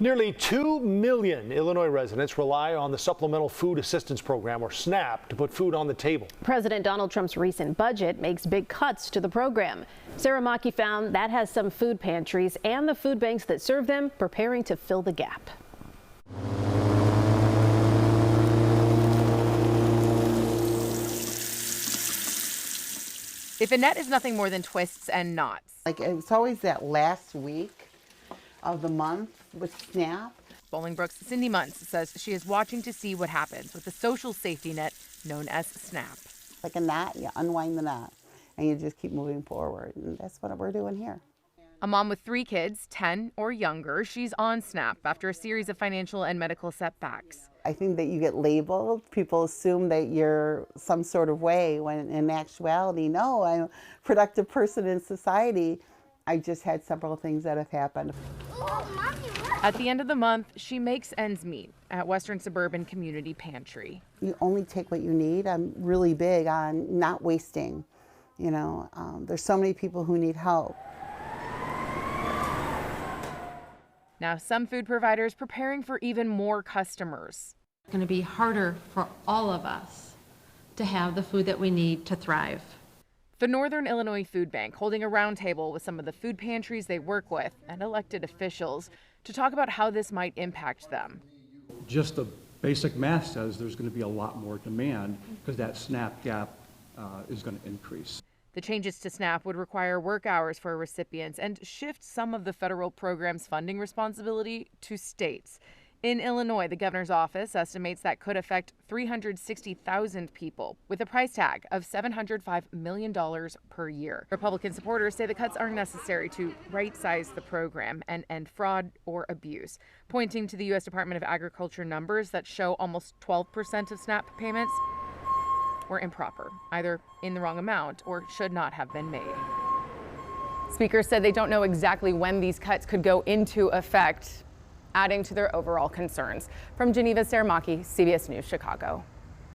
Nearly 2 million Illinois residents rely on the Supplemental Food Assistance Program, or SNAP, to put food on the table. President Donald Trump's recent budget makes big cuts to the program. Sara Machi found that has some food pantries and the food banks that serve them preparing to fill the gap. If a net is nothing more than twists and knots. Like, it's always that last week of the month with SNAP. Bolingbrook's Cindy Muntz says she is watching to see what happens with the social safety net known as SNAP. Like a knot, you unwind the knot and you just keep moving forward. And that's what we're doing here. A mom with 3 kids, 10 or younger, she's on SNAP after a series of financial and medical setbacks. I think that you get labeled. People assume that you're some sort of way when in actuality, no, I'm a productive person in society. I just had several things that have happened. At the end of the month, she makes ends meet at Western Suburban Community Pantry. You only take what you need. I'm really big on not wasting. You know, there's so many people who need help. Now, some food providers preparing for even more customers. It's going to be harder for all of us to have the food that we need to thrive. The Northern Illinois Food Bank holding a roundtable with some of the food pantries they work with and elected officials to talk about how this might impact them. Just the basic math says there's going to be a lot more demand because that SNAP gap is going to increase. The changes to SNAP would require work hours for recipients and shift some of the federal program's funding responsibility to states. In Illinois, the governor's office estimates that could affect 360,000 people with a price tag of $705 million per year. Republican supporters say the cuts are necessary to right-size the program and end fraud or abuse, pointing to the U.S. Department of Agriculture numbers that show almost 12% of SNAP payments were improper, either in the wrong amount or should not have been made. Speakers said they don't know exactly when these cuts could go into effect, adding to their overall concerns. From Geneva, Sara Machi, CBS News, Chicago.